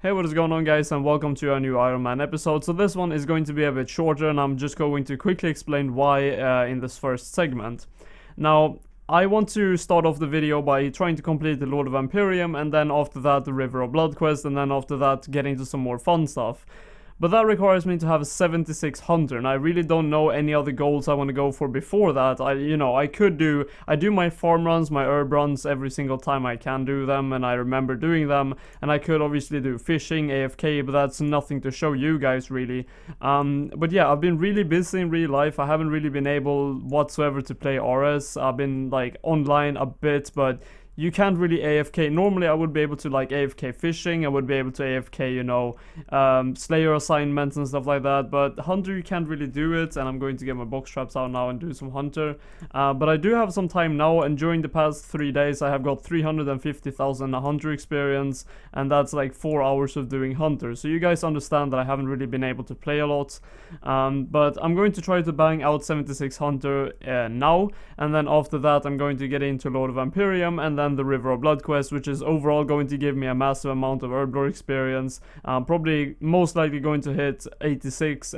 Hey, what is going on, guys, and welcome to a new Iron Man episode. So this one is going to be a bit shorter, and I'm just going to quickly explain why in this first segment. Now, I want to start off the video by trying to complete the Lord of Imperium, and then after that the River of Blood quest, and then after that getting to some more fun stuff. But that requires me to have 76 Hunter, and I really don't know any other goals I want to go for before that. I do my farm runs, my herb runs every single time I can do them, and I remember doing them, and I could obviously do fishing, AFK, but that's nothing to show you guys really. But yeah, I've been really busy in real life. I haven't really been able whatsoever to play RS. I've been like online a bit, but you can't really AFK. Normally I would be able to like AFK fishing, I would be able to AFK, Slayer assignments and stuff like that, but Hunter you can't really do it, and I'm going to get my box traps out now and do some Hunter. But I do have some time now, and during the past 3 days I have got 350,000 Hunter experience, and that's like 4 hours of doing Hunter. So you guys understand that I haven't really been able to play a lot, but I'm going to try to bang out 76 Hunter now, and then after that I'm going to get into Lord of Imperium, and then the River of Blood quest, which is overall going to give me a massive amount of Herblore experience. Probably most likely going to hit 86,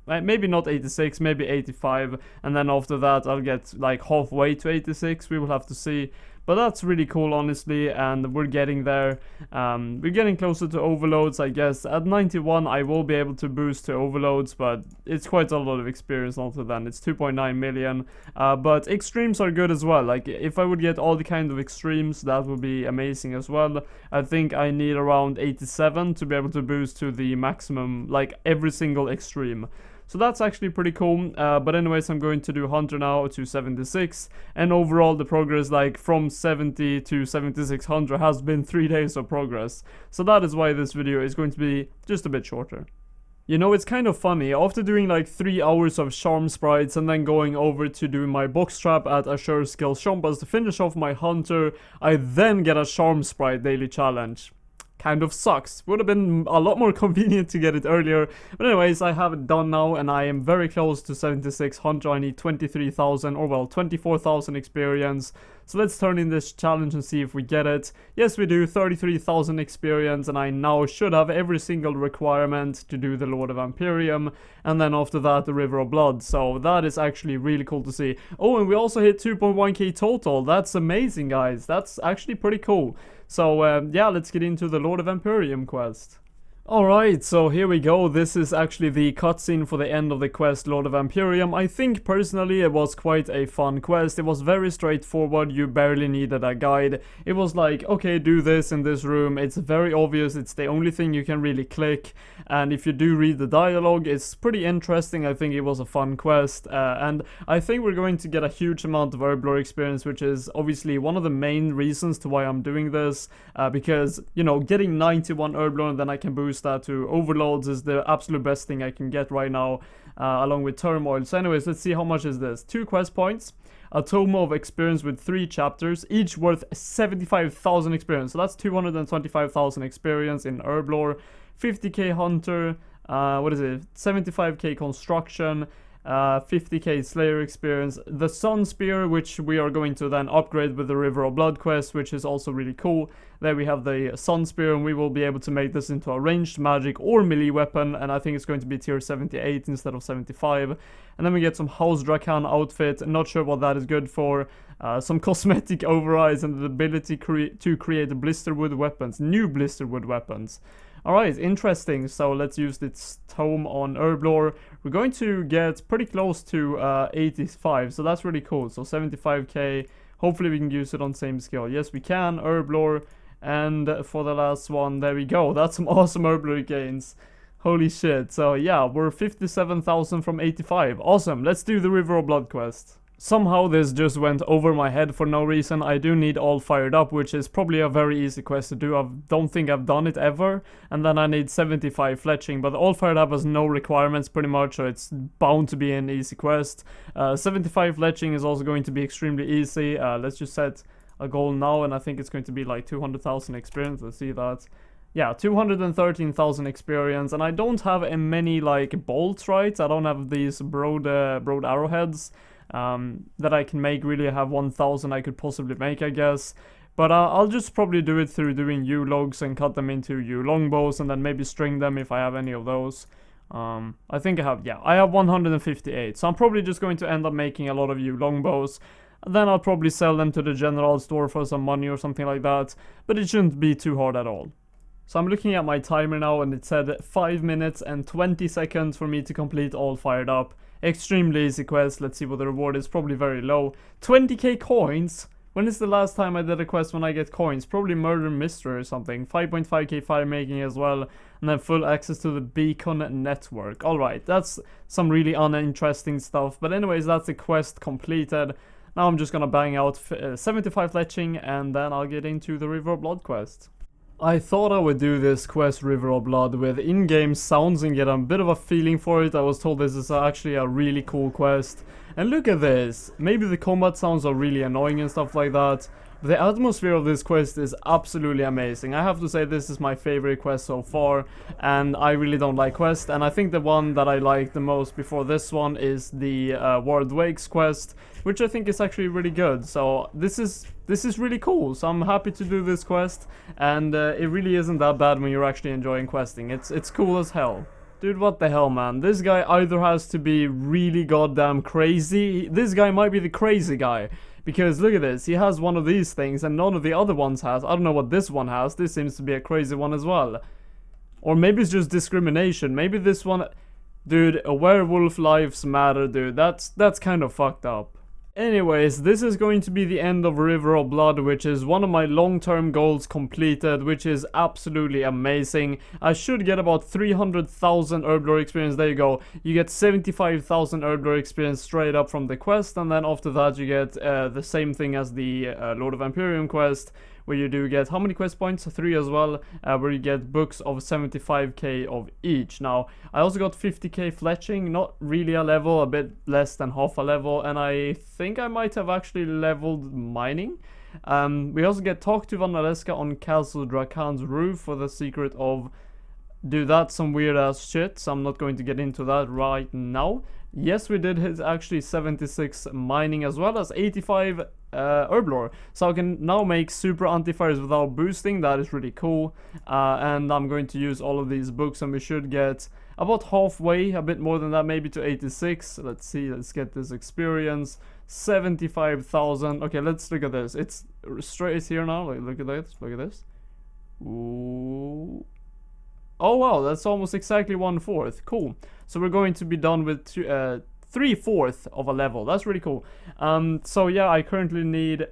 maybe not 86, maybe 85, and then after that I'll get like halfway to 86, we will have to see. But that's really cool, honestly, and we're getting there. We're getting closer to overloads, I guess. At 91 I will be able to boost to overloads, but it's quite a lot of experience until then. It's 2.9 million, but extremes are good as well. Like, if I would get all the kind of extremes, that would be amazing as well. I think I need around 87 to be able to boost to the maximum, like every single extreme. So that's actually pretty cool, but anyways, I'm going to do Hunter now to 76, and overall the progress, like from 70 to 76 Hunter, has been 3 days of progress. So that is why this video is going to be just a bit shorter. You know, it's kind of funny, after doing like 3 hours of charm sprites and then going over to do my box trap at Assure Skill Shompas to finish off my Hunter, I then get a charm sprite daily challenge. Kind of sucks. Would have been a lot more convenient to get it earlier. But anyways, I have it done now, and I am very close to 76 Hunter. I need 23,000, or well, 24,000 experience. So let's turn in this challenge and see if we get it. Yes, we do, 33,000 experience, and I now should have every single requirement to do the Lord of Imperium, and then after that the River of Blood. So that is actually really cool to see. Oh, and we also hit 2.1k total. That's amazing, guys. That's actually pretty cool. So yeah, let's get into the Lord of Imperium quest. Alright, so here we go. This is actually the cutscene for the end of the quest, Lord of Imperium. I think personally it was quite a fun quest. It was very straightforward, you barely needed a guide. It was like, okay, do this in this room. It's very obvious, it's the only thing you can really click. And if you do read the dialogue, it's pretty interesting. I think it was a fun quest. And I think we're going to get a huge amount of Herblore experience, which is obviously one of the main reasons to why I'm doing this. Because, you know, getting 91 Herblore and then I can boost that to overloads is the absolute best thing I can get right now, along with turmoil. So anyways, let's see how much is this. 2 quest points, a tome of experience with 3 chapters, each worth 75,000 experience. So that's 225,000 experience in Herblore, 50k Hunter, what is it, 75k construction, 50k Slayer experience, the Sun Spear, which we are going to then upgrade with the River of Blood quest, which is also really cool. There we have the Sun Spear, and we will be able to make this into a ranged magic or melee weapon, and I think it's going to be tier 78 instead of 75. And then we get some House Dracan outfit, not sure what that is good for, some cosmetic overrides, and the ability to create blisterwood weapons, new blisterwood weapons. Alright, interesting. So let's use this tome on Herblore. We're going to get pretty close to 85, so that's really cool. So 75k, hopefully we can use it on same skill. Yes, we can, Herblore. And for the last one, there we go. That's some awesome Herblore gains. Holy shit. So yeah, we're 57,000 from 85. Awesome, let's do the River of Blood quest. Somehow this just went over my head for no reason. I do need All Fired Up, which is probably a very easy quest to do. I don't think I've done it ever. And then I need 75 Fletching, but All Fired Up has no requirements pretty much, so it's bound to be an easy quest. 75 Fletching is also going to be extremely easy. Let's just set a goal now, and I think it's going to be like 200,000 experience. Let's see that. Yeah, 213,000 experience, and I don't have many like bolts, right? I don't have these broad arrowheads that I can make. Really, I have 1,000 I could possibly make, I guess. But I'll just probably do it through doing U logs and cut them into U longbows and then maybe string them if I have any of those. I think I have 158, so I'm probably just going to end up making a lot of U longbows. Then I'll probably sell them to the general store for some money or something like that, but it shouldn't be too hard at all. So I'm looking at my timer now and it said 5 minutes and 20 seconds for me to complete all fired up. Extremely easy quest. Let's see what the reward is. Probably very low. 20k coins? When is the last time I did a quest when I get coins? Probably murder mystery or something. 5.5k fire making as well. And then full access to the beacon network. Alright, that's some really uninteresting stuff. But anyways, that's the quest completed. Now I'm just gonna bang out 75 fletching and then I'll get into the River of Blood quest. I thought I would do this quest River of Blood with in-game sounds and get a bit of a feeling for it. I was told this is actually a really cool quest. And look at this. Maybe the combat sounds are really annoying and stuff like that. But the atmosphere of this quest is absolutely amazing. I have to say this is my favorite quest so far. And I really don't like quests. And I think the one that I like the most before this one is the World Wakes quest, which I think is actually really good. So this is really cool. So I'm happy to do this quest. And it really isn't that bad when you're actually enjoying questing. It's cool as hell. Dude, what the hell, man? This guy either has to be really goddamn crazy. This guy might be the crazy guy. Because look at this, he has one of these things and none of the other ones has. I don't know what this one has. This seems to be a crazy one as well. Or maybe it's just discrimination. Maybe this one... Dude, a werewolf lives matter, dude. That's kind of fucked up. Anyways, this is going to be the end of River of Blood, which is one of my long-term goals completed, which is absolutely amazing. I should get about 300,000 Herblore experience. There you go. You get 75,000 Herblore experience straight up from the quest, and then after that you get the same thing as the Lord of Imperium quest, where you do get, how many quest points? 3 as well, where you get books of 75k of each. Now, I also got 50k fletching, not really a level, a bit less than half a level, and I think I might have actually leveled mining. We also get Talk to Vanaleska on Castle Drakan's roof for the secret of... Dude, that's some weird ass shit, so I'm not going to get into that right now. Yes, we did hit actually 76 mining as well as 85 Herblore. So I can now make super anti-fires without boosting. That is really cool. And I'm going to use all of these books and we should get about halfway, a bit more than that, maybe to 86. Let's see, let's get this experience. 75,000. Okay, let's look at this. It's straight here now. Like, look at this. Look at this. Ooh. Oh wow, that's almost exactly 1/4. Cool. So we're going to be done with 3/4 of a level. That's really cool. So yeah, I currently need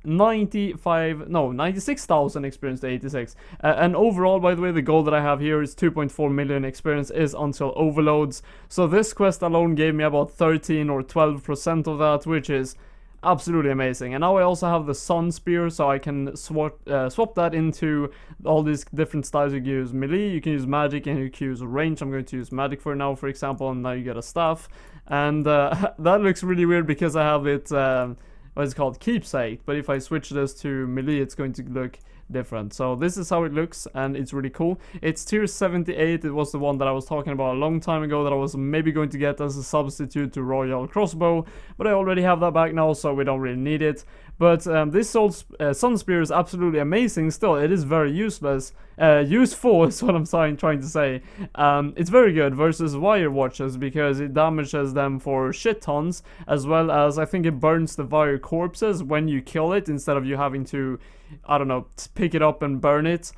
96,000 experience to 86. And overall, by the way, the goal that I have here is 2.4 million experience is until overloads. So this quest alone gave me about 13 or 12% of that, which is absolutely amazing. And now I also have the Sun Spear, so I can swap that into all these different styles. You can use melee, you can use magic, and you can use range. I'm going to use magic for now, for example, and now you get a staff. And that looks really weird because I have it, what is it called, keepsake. But if I switch this to melee, it's going to look different. So this is how it looks, and it's really cool. It's tier 78. It was the one that I was talking about a long time ago that I was maybe going to get as a substitute to Royal Crossbow, but I already have that back now, so we don't really need it. But this Sun Spear is absolutely amazing. Still, it is very useful is what I'm trying to say. It's very good versus Wire Watchers because it damages them for shit tons, as well as I think it burns the Wire corpses when you kill it instead of you having to, I don't know, pick it up and burn it.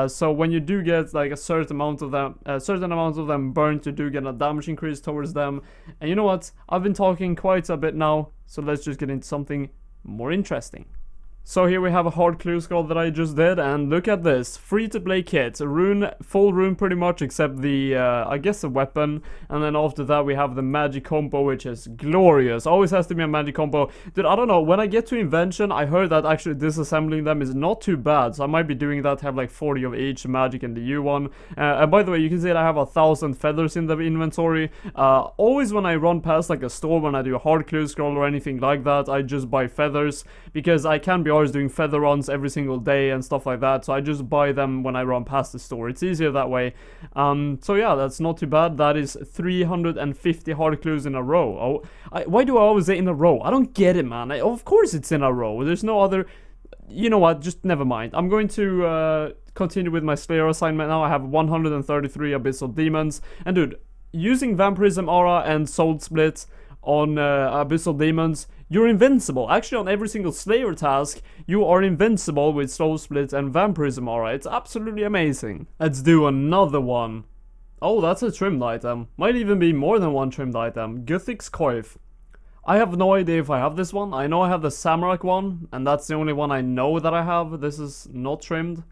So when you do get like a certain amount of them burnt, you do get a damage increase towards them. And you know what? I've been talking quite a bit now, so let's just get into something more interesting. So here we have a hard clue scroll that I just did, and look at this, free to play kit, full rune pretty much, except the, I guess the weapon, and then after that we have the magic combo, which is glorious, always has to be a magic combo. Dude, I don't know, when I get to invention, I heard that actually disassembling them is not too bad, so I might be doing that, have like 40 of each, magic and the U one, and by the way, you can see that I have 1,000 feathers in the inventory. Always when I run past like a store, when I do a hard clue scroll or anything like that, I just buy feathers, because I can be doing feather runs every single day and stuff like that, so I just buy them when I run past the store. It's easier that way. So yeah, that's not too bad. That is 350 hard clues in a row. Why do I always say in a row? I don't get it, man. Of course it's in a row. There's no other... you know what, just never mind. I'm going to continue with my Slayer assignment now. I have 133 Abyssal Demons, and dude, using Vampirism Aura and Soul Split on Abyssal Demons, you're invincible. Actually, on every single Slayer task, you are invincible with Soul Split and Vampirism Aura. It's absolutely amazing. Let's do another one. Oh, that's a trimmed item. Might even be more than one trimmed item. Guthix Coif. I have no idea if I have this one. I know I have the Samurai one, and that's the only one I know that I have. This is not trimmed.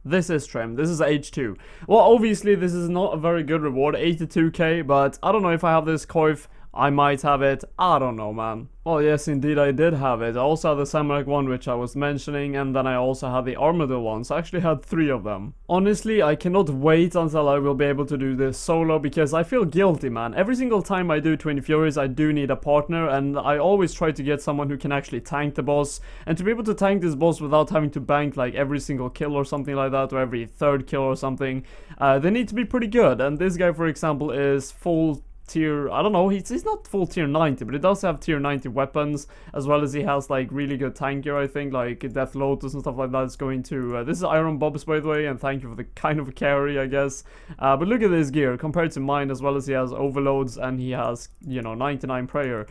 This is trimmed. This is H2. Well, obviously, this is not a very good reward, 82k, but I don't know if I have this Coif. I might have it. I don't know, man. Well, yes, indeed, I did have it. I also had the Samurai one, which I was mentioning, and then I also had the Armadillo one, so I actually had 3 of them. Honestly, I cannot wait until I will be able to do this solo, because I feel guilty, man. Every single time I do Twin Furies, I do need a partner, and I always try to get someone who can actually tank the boss. And to be able to tank this boss without having to bank like every single kill or something like that, or every 3rd kill or something, they need to be pretty good. And this guy, for example, is full tier, I don't know, he's not full tier 90, but he does have tier 90 weapons, as well as he has like really good tank gear, I think, like Death Lotus and stuff like that is going to, this is Iron Bobs, by the way, and thank you for the kind of carry, I guess. But look at his gear compared to mine, as well as he has overloads and he has, you know, 99 prayer.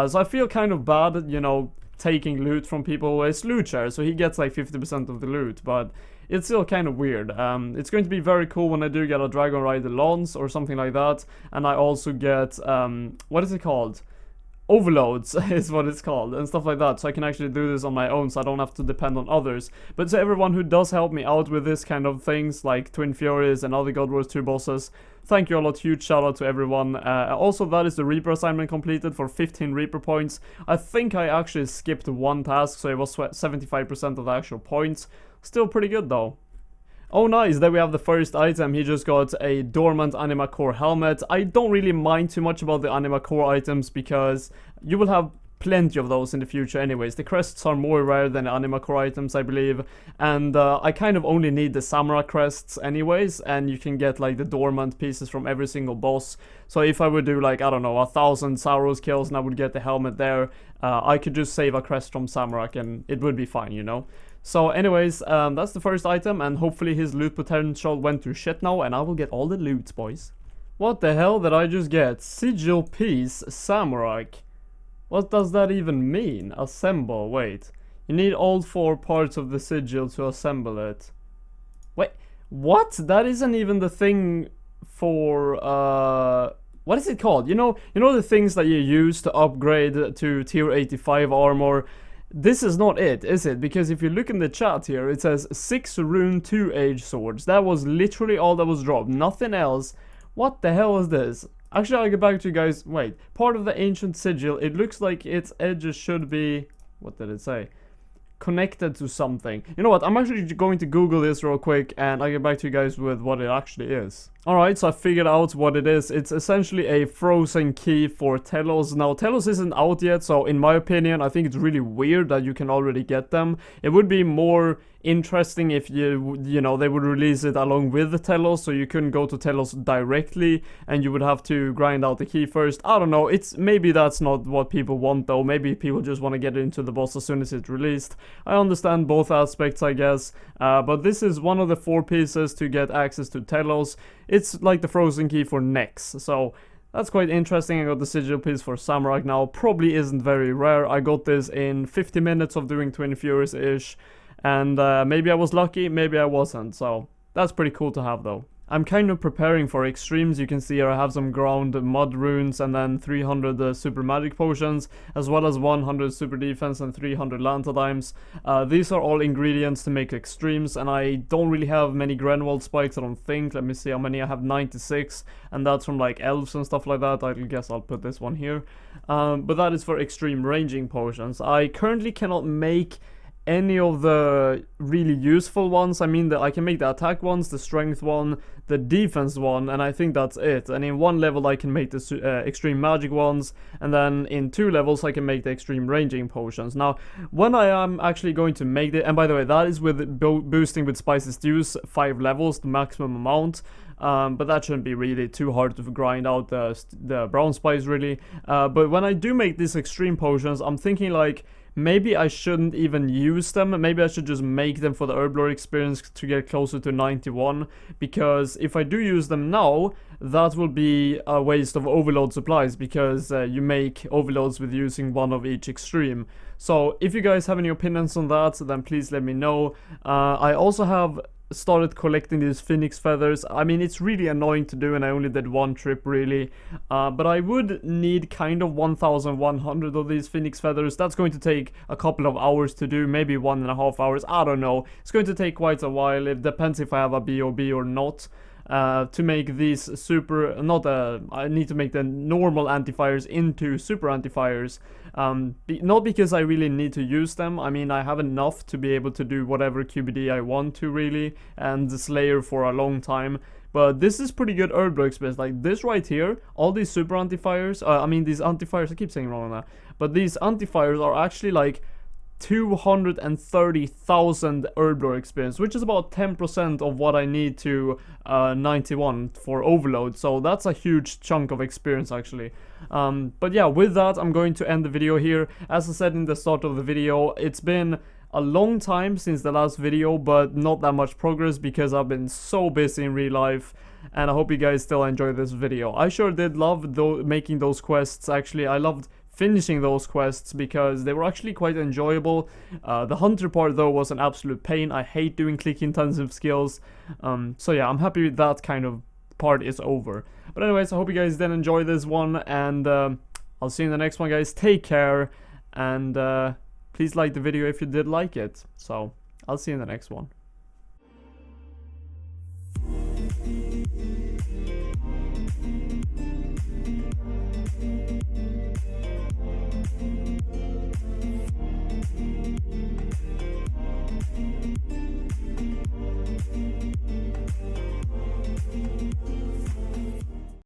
So I feel kind of bad, you know, taking loot from people. It's loot share, so he gets like 50% of the loot, but it's still kind of weird. It's going to be very cool when I do get a Dragon Rider Lance or something like that, and I also get, what is it called? Overloads is what it's called, and stuff like that, so I can actually do this on my own, so I don't have to depend on others. But to everyone who does help me out with this kind of things, like Twin Furies and other God Wars 2 bosses, thank you a lot. Huge shout out to everyone. Also, that is the Reaper assignment completed for 15 Reaper points. I think I actually skipped one task, so it was 75% of the actual points. Still pretty good though. Oh nice, there we have the first item. He just got a Dormant Anima Core helmet. I don't really mind too much about the Anima Core items, because you will have plenty of those in the future anyways. The crests are more rare than the Anima Core items, I believe, and I kind of only need the Samurai crests anyways, and you can get like the dormant pieces from every single boss. So if I would do like, I don't know, 1,000 Sauros kills and I would get the helmet there, I could just save a crest from Samurai and it would be fine, you know. So anyways, that's the first item, and hopefully his loot potential went to shit now, and I will get all the loot, boys. What the hell did I just get? Sigil Piece Samurai. What does that even mean? Assemble, wait. You need all 4 parts of the sigil to assemble it. Wait, what? That isn't even the thing for, what is it called? You know the things that you use to upgrade to tier 85 armor? This is not it, is it? Because if you look in the chat here, it says 6 rune 2 age swords. That was literally all that was dropped, nothing else. What the hell is this? Actually, I'll get back to you guys. Wait, part of the ancient sigil, it looks like its edges should be, what did it say? Connected to something. You know what, I'm actually going to Google this real quick, and I'll get back to you guys with what it actually is. Alright, so I figured out what it is. It's essentially a frozen key for Telos. Now, Telos isn't out yet, so in my opinion, I think it's really weird that you can already get them. It would be more interesting if they would release it along with the Telos, so you couldn't go to Telos directly and you would have to grind out the key first. I don't know, maybe that's not what people want though. Maybe people just want to get into the boss as soon as it's released. I understand both aspects, I guess, but this is one of the 4 pieces to get access to Telos. It's like the frozen key for Nex, so that's quite interesting. I got the sigil piece for Samurai now. Probably isn't very rare. I got this in 50 minutes of doing Twin Furies-ish, and maybe I was lucky, maybe I wasn't, so that's pretty cool to have though. I'm kind of preparing for extremes. You can see here I have some ground mud runes and then 300 super magic potions, as well as 100 super defense and 300 lantadimes. These are all ingredients to make extremes, and I don't really have many Grenwald spikes, I don't think. Let me see how many I have. 96, and that's from like elves and stuff like that. I guess I'll put this one here. But that is for extreme ranging potions. I currently cannot make any of the really useful ones. I mean, I can make the attack ones, the strength one, the defense one, and I think that's it. And in 1 level I can make the extreme magic ones, and then in 2 levels I can make the extreme ranging potions. Now, when I am actually going to make it, and by the way, that is with boosting with Spicy Stews 5 levels, the maximum amount. But that shouldn't be really too hard to grind out the brown spice really. But when I do make these extreme potions, I'm thinking like, maybe I shouldn't even use them. Maybe I should just make them for the Herblore experience to get closer to 91, because if I do use them now, that will be a waste of overload supplies, because you make overloads with using one of each extreme. So if you guys have any opinions on that, then please let me know. I also have started collecting these phoenix feathers. I mean, it's really annoying to do, and I only did one trip really, but I would need kind of 1100 of these phoenix feathers. That's going to take a couple of hours to do, maybe 1.5 hours, I don't know. It's going to take quite a while. It depends if I have a BOB or not. To make these super, I need to make the normal anti-fires into super anti-fires, not because I really need to use them. I mean, I have enough to be able to do whatever QBD I want to really, and the Slayer for a long time. But this is pretty good Herblore experience. Like this right here, all these super anti-fires, I mean these anti-fires, I keep saying wrong on that, but these anti-fires are actually like 230,000 Herblore experience, which is about 10% of what I need to 91 for overload. So that's a huge chunk of experience actually. But yeah, with that, I'm going to end the video here. As I said in the start of the video, it's been a long time since the last video, but not that much progress because I've been so busy in real life. And I hope you guys still enjoy this video. I sure did love making those quests. Actually, I loved finishing those quests because they were actually quite enjoyable. The hunter part though was an absolute pain. I hate doing click intensive skills. So yeah, I'm happy that kind of part is over. But anyways, I hope you guys did enjoy this one, and I'll see you in the next one, guys. Take care, and please like the video if you did like it. So I'll see you in the next one.